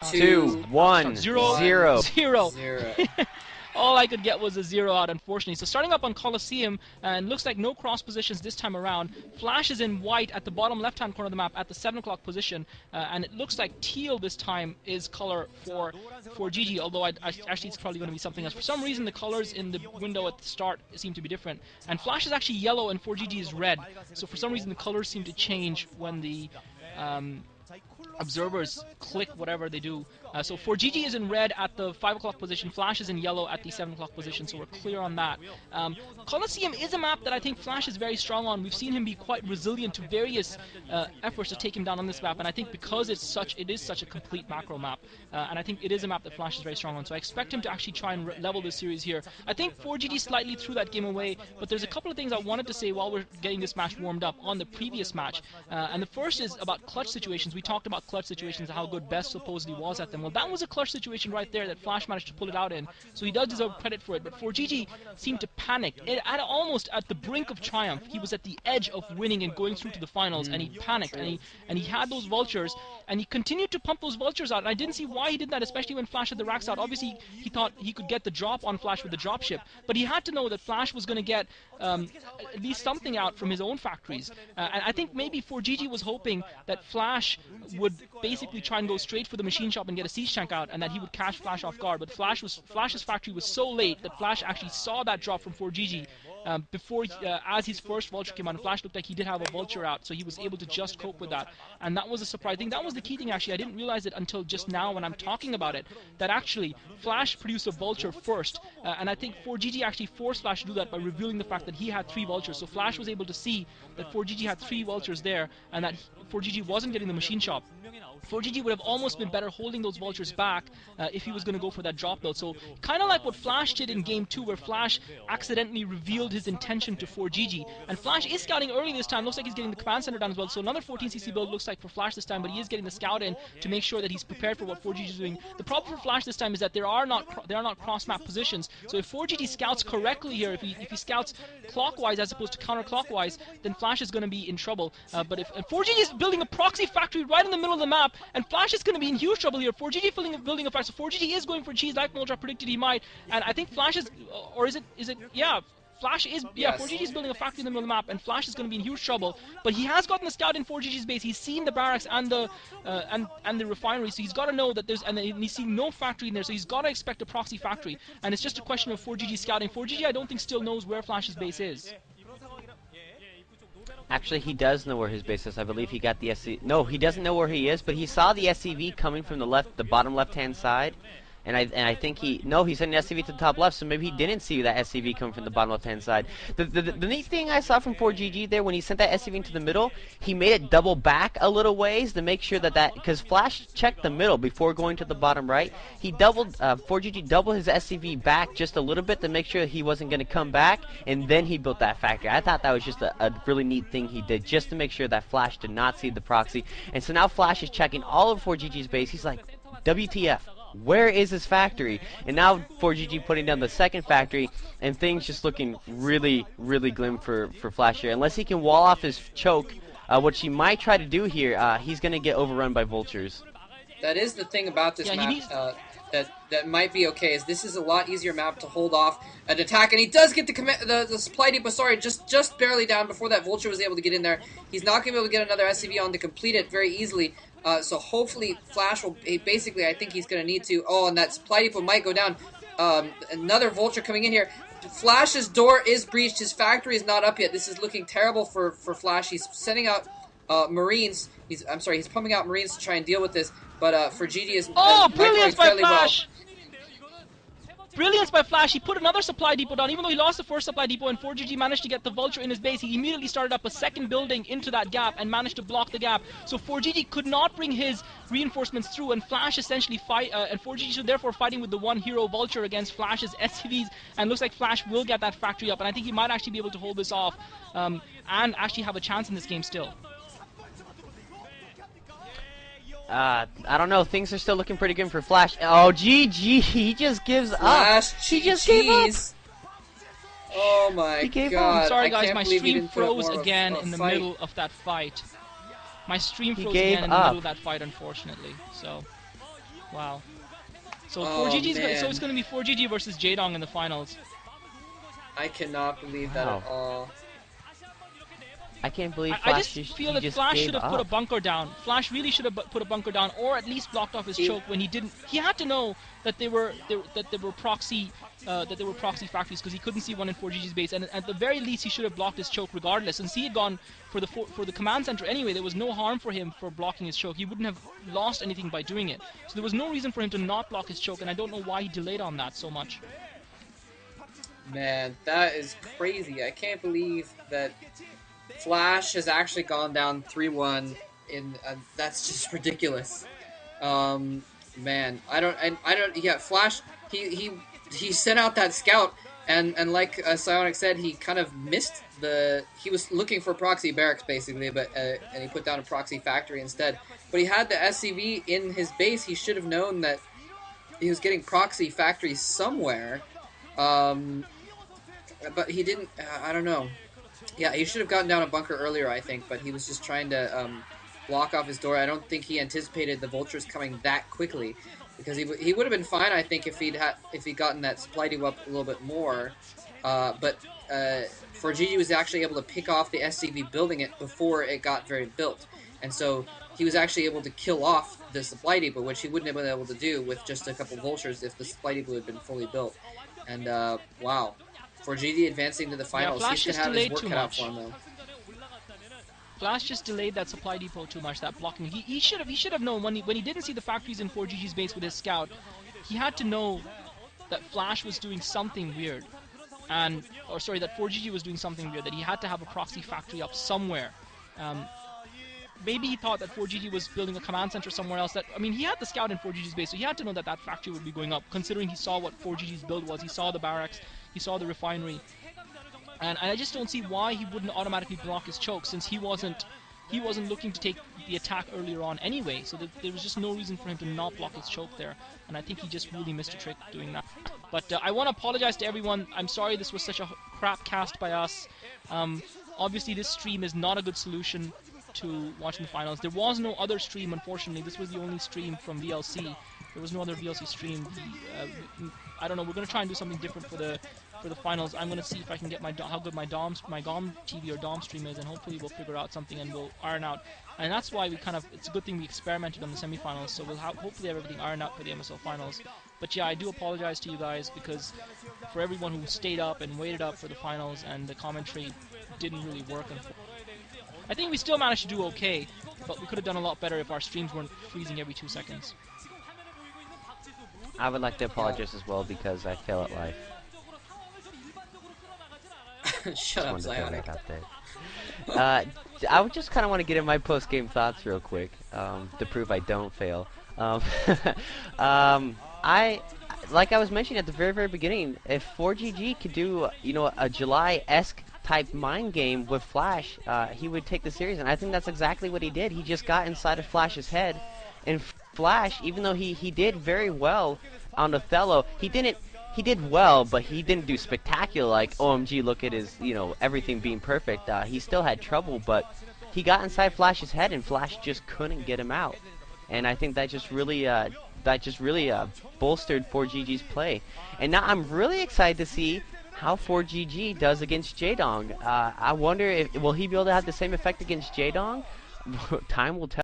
2, 1, 0. 0. All I could get was a 0 out, unfortunately. So starting up on Colosseum, and looks like no cross positions this time around. Flash is in white at the bottom left-hand corner of the map at the 7 o'clock position, and it looks like teal this time is color for fOrGG, although actually it's probably going to be something else. For some reason, the colors in the window at the start seem to be different. And Flash is actually yellow and fOrGG is red, so for some reason the colors seem to change when the observers click whatever they do. So fOrGG is in red at the 5 o'clock position, Flash is in yellow at the 7 o'clock position, so we're clear on that. Colosseum is a map that I think Flash is very strong on. We've seen him be quite resilient to various efforts to take him down on this map, and I think because it is such a complete macro map, and I think it is a map that Flash is very strong on, so I expect him to actually try and level this series here. I think fOrGG slightly threw that game away, but there's a couple of things I wanted to say while we're getting this match warmed up on the previous match, and the first is about clutch situations. We talked about clutch situations and how good Best supposedly was at them. Well, that was a clutch situation right there that Flash managed to pull it out in, so he does deserve credit for it, but fOrGG seemed to panic. Almost at the brink of triumph, he was at the edge of winning and going through to the finals, and he panicked, and he had those vultures, and he continued to pump those vultures out, and I didn't see why he did that, especially when Flash had the racks out. Obviously, he thought he could get the drop on Flash with the dropship, but he had to know that Flash was going to get at least something out from his own factories, and I think maybe fOrGG was hoping that Flash would basically try and go straight for the machine shop and get a siege tank out, and that he would catch Flash off guard, but Flash's factory was so late that Flash actually saw that drop from fOrGG before, as his first vulture came out, and Flash looked like he did have a vulture out, so he was able to just cope with that, and that was a surprise. I think that was the key thing, actually. I didn't realize it until just now when I'm talking about it, that actually Flash produced a vulture first, and I think fOrGG actually forced Flash to do that by revealing the fact that he had 3 vultures, so Flash was able to see that fOrGG had 3 vultures there, and that fOrGG wasn't getting the machine shop. fOrGG would have almost been better holding those vultures back if he was going to go for that drop build. So kind of like what Flash did in game 2, where Flash accidentally revealed his intention to fOrGG, and Flash is scouting early this time. Looks like he's getting the command center down as well, so another 14cc build looks like for Flash this time, but he is getting the scout in to make sure that he's prepared for what fOrGG is doing. The problem for Flash this time is that there are not cross map positions, so if fOrGG scouts correctly here, if he scouts clockwise as opposed to counterclockwise, then Flash is going to be in trouble. But if fOrGG is building a proxy factory right in the middle of the map, and Flash is going to be in huge trouble here. fOrGG building a factory, so fOrGG is going for cheese like Moldra predicted he might, and I think Flash is, or is it, yeah, Flash is, yeah, fOrGG is building a factory in the middle of the map, and Flash is going to be in huge trouble. But he has gotten the scout in fOrGG's base. He's seen the barracks and the and the refinery, so he's got to know that there's, and he's seen no factory in there, so he's got to expect a proxy factory. And it's just a question of fOrGG scouting. fOrGG, I don't think, still knows where Flash's base is. Actually, he does know where his base is. I believe he got the SCV. No, he doesn't know where he is, but he saw the SCV coming from the bottom left-hand side. And I think he sent an SCV to the top left, so maybe he didn't see that SCV come from the bottom left-hand side. The neat thing I saw from fOrGG there, when he sent that SCV into the middle, he made it double back a little ways to make sure that because Flash checked the middle before going to the bottom right, he fOrGG doubled his SCV back just a little bit to make sure he wasn't going to come back, and then he built that factory. I thought that was just a really neat thing he did, just to make sure that Flash did not see the proxy. And so now Flash is checking all of fOrGG's base. He's like, WTF? Where is his factory? And now fOrGG putting down the second factory, and things just looking really, really glim for Flash here. Unless he can wall off his choke, which he might try to do here, he's going to get overrun by vultures. That is the thing about this map that might be okay, is this is a lot easier map to hold off an attack, and he does get the supply depot, sorry, just barely down before that vulture was able to get in there. He's not going to be able to get another SCV on to complete it very easily. So hopefully Flash will, basically I think he's going to need to, and that supply depot might go down. Another vulture coming in here. Flash's door is breached. His factory is not up yet. This is looking terrible for Flash. He's sending out Marines. He's pumping out Marines to try and deal with this. But fOrGG is brilliance by Flash! Brilliance by Flash. He put another supply depot down, even though he lost the first supply depot, and fOrGG managed to get the vulture in his base. He immediately started up a second building into that gap and managed to block the gap. So fOrGG could not bring his reinforcements through, and Flash essentially and fOrGG should therefore fighting with the one hero vulture against Flash's SCVs, and looks like Flash will get that factory up, and I think he might actually be able to hold this off and actually have a chance in this game still. I don't know. Things are still looking pretty good for Flash. Oh, GG. He just gives up. He just gave up. Oh my god. I'm sorry, guys. My stream froze again in the middle of that fight. My stream froze again in the middle of that fight, unfortunately. So. Wow. So Oh, so it's man. going to be fOrGG versus Jaedong in the finals. I cannot believe that Wow. at all. I can't believe I Flash just feel that just Flash gave should have put a up. bunker down. Flash really should have put a bunker down, or at least blocked off his He, choke when he didn't. He had to know that they were proxy factories because he couldn't see one in fOrGG's base, and at the very least he should have blocked his choke regardless. Since he had gone for the command center anyway, there was no harm for him for blocking his choke. He wouldn't have lost anything by doing it. So there was no reason for him to not block his choke, and I don't know why he delayed on that so much. man, that is crazy. I can't believe that Flash has actually gone down 3-1 in that's just ridiculous. Um man, I don't yeah, Flash he sent out that scout and like Psionic said, he kind of missed he was looking for proxy barracks basically, but and he put down a proxy factory instead. But he had the SCV in his base. He should have known that he was getting proxy factories somewhere. Um but he didn't I don't know. Yeah, he should have gotten down a bunker earlier, I think, but he was just trying to block off his door. I don't think he anticipated the vultures coming that quickly, because he would have been fine, I think, if he'd gotten that supply dew up a little bit more. But fOrGG was actually able to pick off the SCV building it before it got very built, and so he was actually able to kill off the supply depot, which he wouldn't have been able to do with just a couple vultures if the supply depot had been fully built. And wow, fOrGG advancing to the Yeah, finals. He's Flash gonna just have his delayed work too cut out for much. him though. Flash just delayed that supply depot too much. That blocking. He should have known when he didn't see the factories in fOrGG's base with his scout. He had to know that Flash was doing something weird, that fOrGG was doing something weird. That he had to have a proxy factory up somewhere. Um, Maybe he thought that fOrGG was building a command center somewhere else. He had the scout in fOrGG's base, so he had to know that that factory would be going up. Considering he saw what fOrGG's build was, he saw the barracks, he saw the refinery. And I just don't see why he wouldn't automatically block his choke, since he wasn't looking to take the attack earlier on anyway. So there was just no reason for him to not block his choke there. And I think he just really missed a trick doing that. But I want to apologize to everyone. I'm sorry this was such a crap cast by us. Obviously, this stream is not a good solution to watching the finals. There was no other stream, unfortunately. This was the only stream from VLC. There was no other VLC stream. I don't know. We're gonna try and do something different for the finals. I'm gonna see if I can get how good my GOM TV or Dom stream is, and hopefully we'll figure out something and we'll iron out. And that's why it's a good thing we experimented on the semifinals. So we'll hopefully have everything ironed out for the MSL finals. But yeah, I do apologize to you guys because for everyone who stayed up and waited up for the finals, and the commentary didn't really work. I think we still managed to do okay, but we could have done a lot better if our streams weren't freezing every 2 seconds. I would like to apologize as well because I fail at life. Shut up, Just wanted to throw Psionic. that out there. I would just kind of want to get in my post-game thoughts real quick to prove I don't fail. Like I was mentioning at the very, very beginning, if fOrGG could do, a July-esque type mind game with Flash, he would take the series, and I think that's exactly what he did. He just got inside of Flash's head, and Flash, even though he did very well on Othello, he did well, but he didn't do spectacular like OMG, look at his, everything being perfect. He still had trouble, but he got inside Flash's head, and Flash just couldn't get him out. And I think that just really bolstered fOrGG's play. And now I'm really excited to see how fOrGG does against Jaedong. I wonder will he be able to have the same effect against Jaedong? Time will tell.